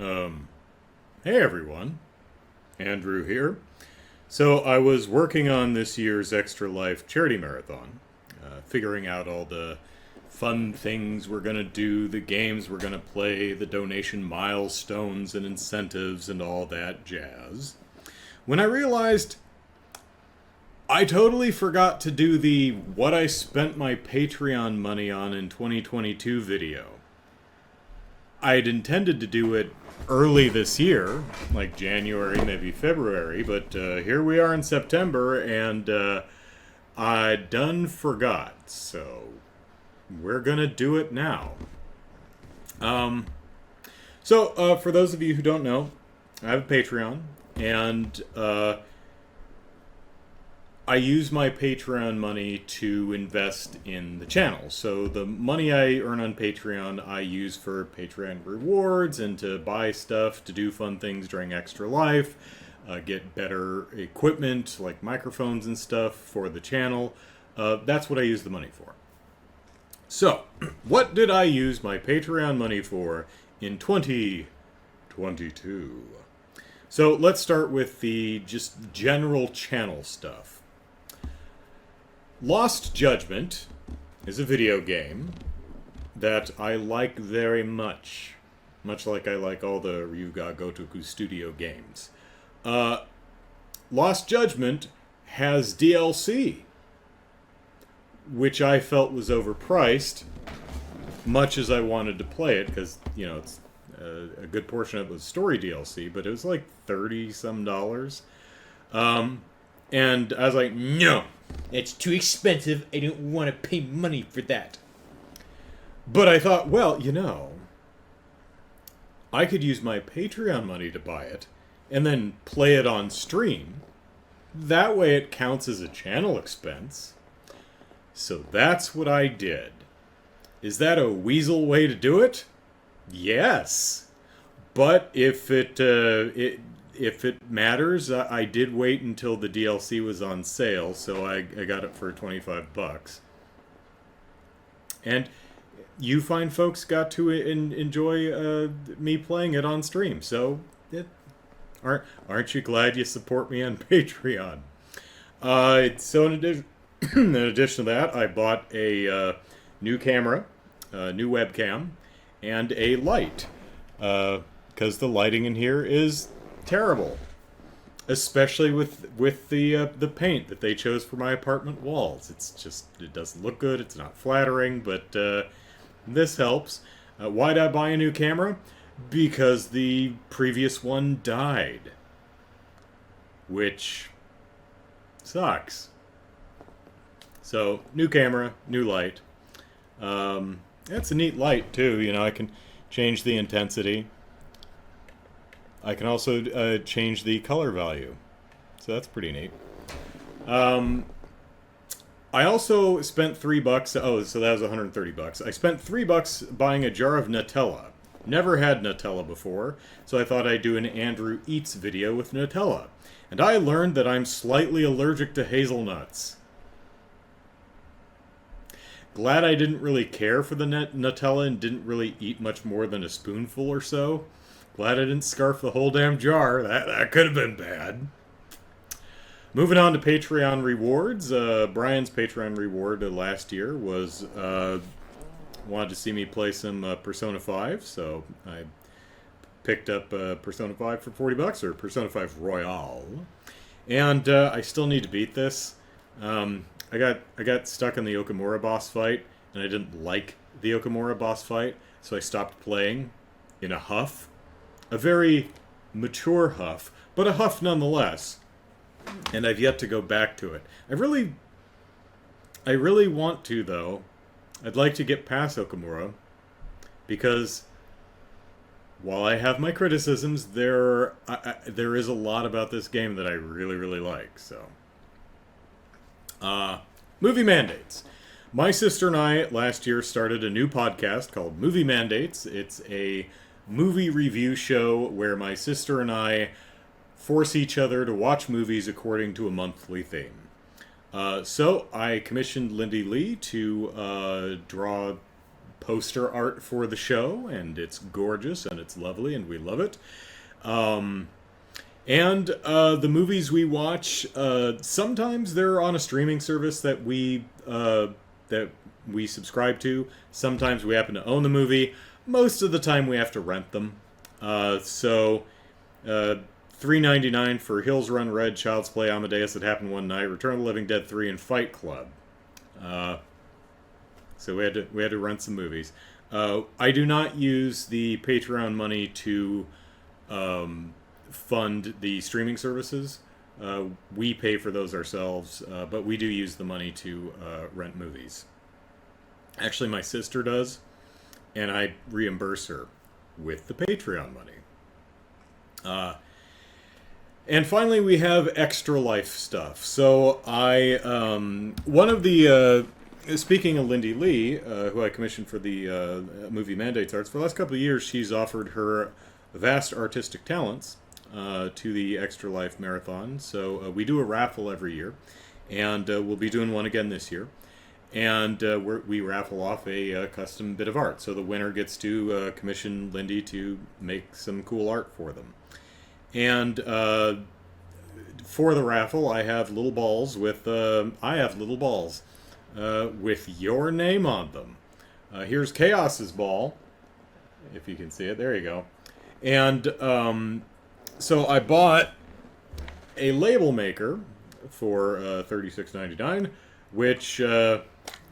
Um, hey everyone, Andrew here. So I was working on this year's Extra Life charity marathon, figuring out all the fun things we're going to do, the games we're going to play, the donation milestones and incentives and all that jazz. When I realized I totally forgot to do the what I spent my Patreon money on in 2022 video. I'd intended to do it early this year, like January, maybe February, but here we are in September, and I done forgot, so we're gonna do it now. For those of you who don't know, I have a Patreon, and I use my Patreon money to invest in the channel. So the money I earn on Patreon, I use for Patreon rewards and to buy stuff, to do fun things during Extra Life, get better equipment like microphones and stuff for the channel. That's what I use the money for. So, what did I use my Patreon money for in 2022? So let's start with the just general channel stuff. Lost Judgment is a video game that I like very much. Much like I like all the Ryuga Gotoku Studio games. Lost Judgment has DLC, which I felt was overpriced, much as I wanted to play it, because, it's a good portion of it was story DLC, but it was like $30-some. And I was like, no, it's too expensive. I don't want to pay money for that. But I thought, well, I could use my Patreon money to buy it and then play it on stream. That way it counts as a channel expense. So that's what I did. Is that a weasel way to do it? Yes. But if it matters, I did wait until the DLC was on sale, so I got it for $25. And you fine folks got to enjoy me playing it on stream, so aren't you glad you support me on Patreon? So in addition to that, I bought a new camera, a new webcam, and a light, because the lighting in here is terrible, especially with the paint that they chose for my apartment walls. It doesn't look good. It's not flattering, but this helps. Why'd I buy a new camera? Because the previous one died, which sucks. So new camera, new light. That's a neat light too. I can change the intensity. I can also change the color value. So that's pretty neat. I also spent $3. Oh, so that was $130. I spent $3 buying a jar of Nutella. Never had Nutella before, so I thought I'd do an Andrew Eats video with Nutella. And I learned that I'm slightly allergic to hazelnuts. Glad I didn't really care for the Nutella and didn't really eat much more than a spoonful or so. Glad I didn't scarf the whole damn jar. That could have been bad. Moving on to Patreon rewards. Brian's Patreon reward last year was wanted to see me play some Persona 5, so I picked up Persona 5 for $40, or Persona 5 Royale. And I still need to beat this. I got stuck in the Okamura boss fight, and I didn't like the Okamura boss fight, so I stopped playing in a huff. A very mature huff, but a huff nonetheless. And I've yet to go back to it. I really want to, though. I'd like to get past Okamura, because while I have my criticisms, there is a lot about this game that I really, really like. So, movie mandates. My sister and I last year started a new podcast called Movie Mandates. It's a movie review show where my sister and I force each other to watch movies according to a monthly theme. So I commissioned Lindy Lee to draw poster art for the show, and it's gorgeous and it's lovely, and we love it. Um, and the movies we watch, sometimes they're on a streaming service that we subscribe to. Sometimes we happen to own the movie. Most of the time, we have to rent them. So, $3.99 for Hills Run Red, Child's Play, Amadeus, It Happened One Night, Return of the Living Dead 3, and Fight Club. So we had to rent some movies. I do not use the Patreon money to fund the streaming services. We pay for those ourselves, but we do use the money to rent movies. Actually, my sister does, and I reimburse her with the Patreon money. And finally, we have Extra Life stuff. So one of the speaking of Lindy Lee, who I commissioned for the movie Mandates Arts, for the last couple of years, she's offered her vast artistic talents to the Extra Life Marathon. So we do a raffle every year, and we'll be doing one again this year. And we raffle off a custom bit of art. So the winner gets to commission Lindy to make some cool art for them. And for the raffle, I have little balls with your name on them. Here's Chaos's ball, if you can see it. There you go. And so I bought a label maker for $36.99, which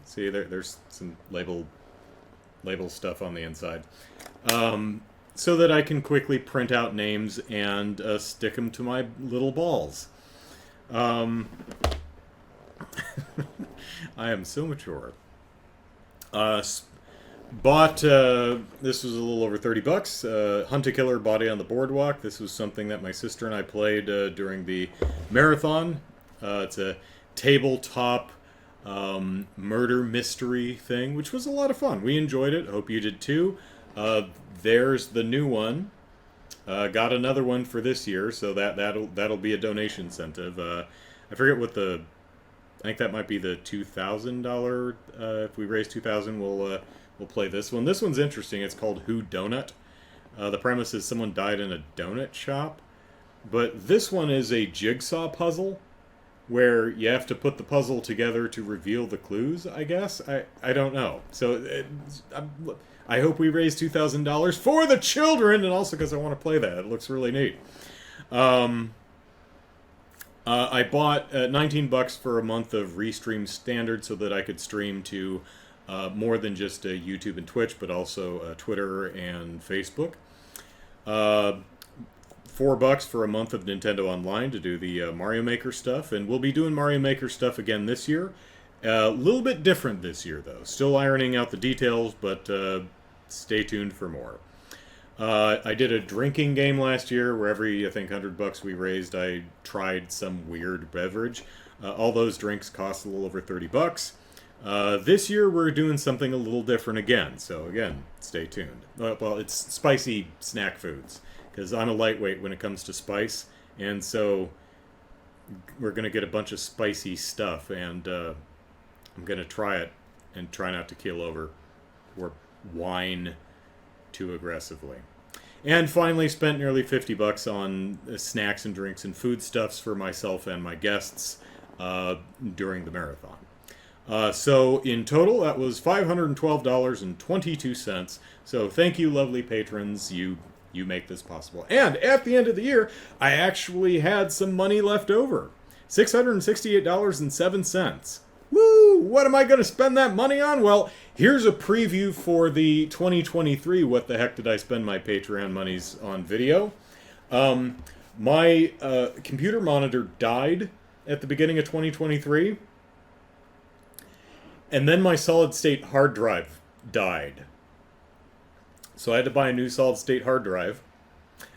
see there's some label stuff on the inside, so that I can quickly print out names and stick them to my little balls. I am so mature. Bought this was a little over $30. Hunt a Killer Body on the Boardwalk. This was something that my sister and I played during the marathon. It's a tabletop murder mystery thing, which was a lot of fun. We enjoyed it. Hope you did too. There's the new one. Got another one for this year, so that'll be a donation incentive. I forget what I think that might be the $2,000. If we raise $2,000, we'll play this one. This one's interesting. It's called Who Donut. The premise is someone died in a donut shop, but this one is a jigsaw puzzle where you have to put the puzzle together to reveal the clues, I guess. I don't know. So I hope we raise $2,000 for the children, and also because I want to play that. It looks really neat. I bought $19 for a month of Restream Standard so that I could stream to more than just YouTube and Twitch, but also Twitter and Facebook. $4 for a month of Nintendo Online to do the Mario Maker stuff, and we'll be doing Mario Maker stuff again this year. A little bit different this year, though. Still ironing out the details, but stay tuned for more. I did a drinking game last year where every, I think, $100 we raised, I tried some weird beverage. All those drinks cost a little over $30. This year we're doing something a little different again, so again, stay tuned. Well, it's spicy snack foods, because I'm a lightweight when it comes to spice, and so we're going to get a bunch of spicy stuff, and I'm going to try it and try not to keel over or whine too aggressively. And finally spent nearly $50 on snacks and drinks and foodstuffs for myself and my guests during the marathon. So in total, that was $512.22. So thank you, lovely patrons. You make this possible. And at the end of the year, I actually had some money left over. $668.07. Woo! What am I going to spend that money on? Well, here's a preview for the 2023 What the Heck Did I Spend My Patreon Monies on video. My computer monitor died at the beginning of 2023. And then my solid-state hard drive died. So I had to buy a new solid-state hard drive.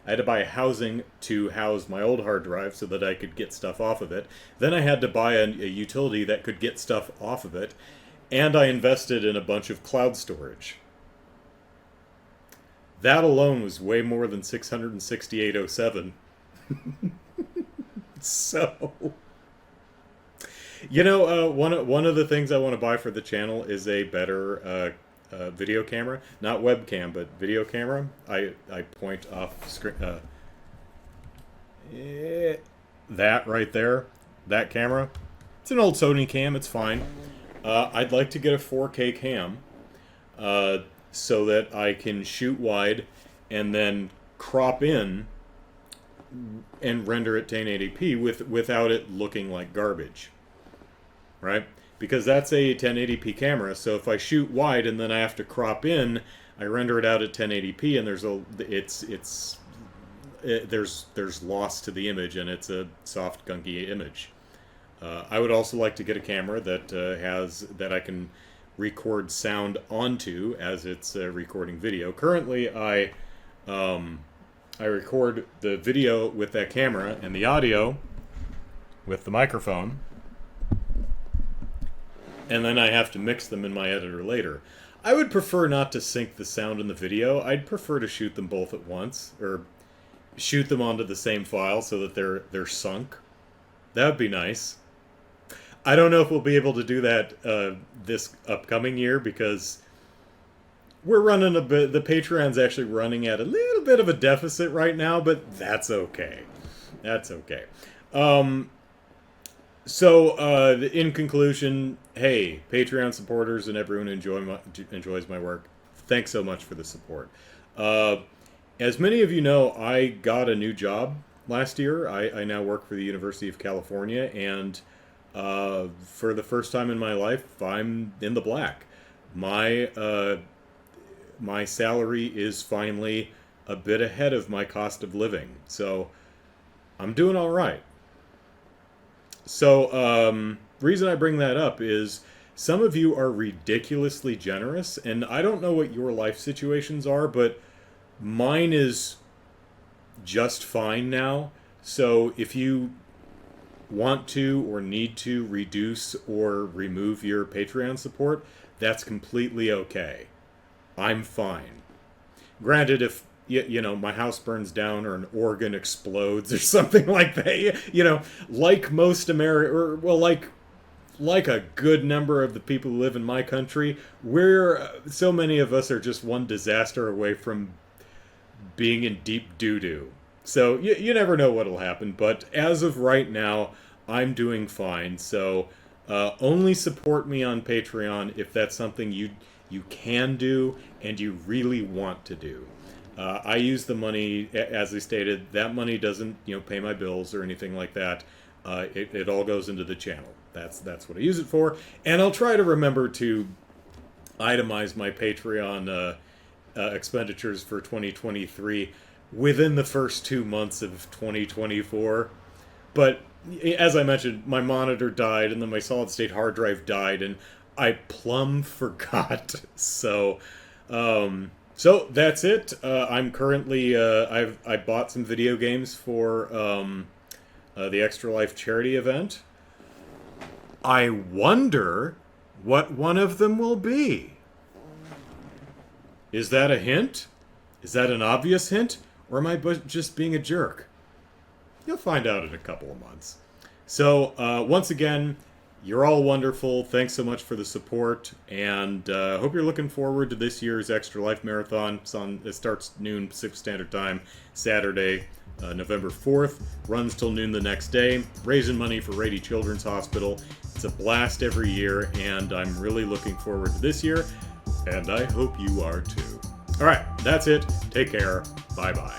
I had to buy housing to house my old hard drive so that I could get stuff off of it. Then I had to buy a utility that could get stuff off of it. And I invested in a bunch of cloud storage. That alone was way more than $668.07. So, you know, one of the things I want to buy for the channel is a better video camera, not webcam, but video camera. I point off screen. That right there, that camera. It's an old Sony cam. It's fine. I'd like to get a 4K cam, so that I can shoot wide and then crop in and render it 1080p without it looking like garbage, right? Because that's a 1080p camera, so if I shoot wide and then I have to crop in, I render it out at 1080p, and there's loss to the image, and it's a soft, gunky image. I would also like to get a camera that I can record sound onto as it's recording video. Currently, I record the video with that camera and the audio with the microphone, and then I have to mix them in my editor later. I would prefer not to sync the sound and the video. I'd prefer to shoot them both at once, or shoot them onto the same file so that they're sunk. That would be nice. I don't know if we'll be able to do that this upcoming year, because we're running the Patreon's actually running at a little bit of a deficit right now, but that's okay. That's okay. So, in conclusion, hey, Patreon supporters and everyone who enjoys my work, thanks so much for the support. As many of you know, I got a new job last year. I now work for the University of California, and for the first time in my life, I'm in the black. My salary is finally a bit ahead of my cost of living, so I'm doing all right. So, reason I bring that up is some of you are ridiculously generous, and I don't know what your life situations are, but mine is just fine now. So if you want to or need to reduce or remove your Patreon support, that's completely okay. I'm fine. Granted, if my house burns down or an organ explodes or something like that, like most like a good number of the people who live in my country, so many of us are just one disaster away from being in deep doo-doo. So you never know what'll happen, but as of right now, I'm doing fine. So only support me on Patreon if that's something you can do and you really want to do. I use the money, as I stated, that money doesn't pay my bills or anything like that. It all goes into the channel. That's what I use it for. And I'll try to remember to itemize my Patreon expenditures for 2023 within the first 2 months of 2024. But as I mentioned, my monitor died, and then my solid state hard drive died, and I plumb forgot. So that's it. I'm currently I bought some video games for the Extra Life charity event. I wonder what one of them will be. Is that a hint? Is that an obvious hint? Or am I just being a jerk? You'll find out in a couple of months. So, once again, you're all wonderful. Thanks so much for the support. And hope you're looking forward to this year's Extra Life Marathon. It starts noon Pacific Standard Time, Saturday, November 4th. Runs till noon the next day. Raising money for Rady Children's Hospital. It's a blast every year, and I'm really looking forward to this year. And I hope you are too. All right, that's it. Take care. Bye-bye.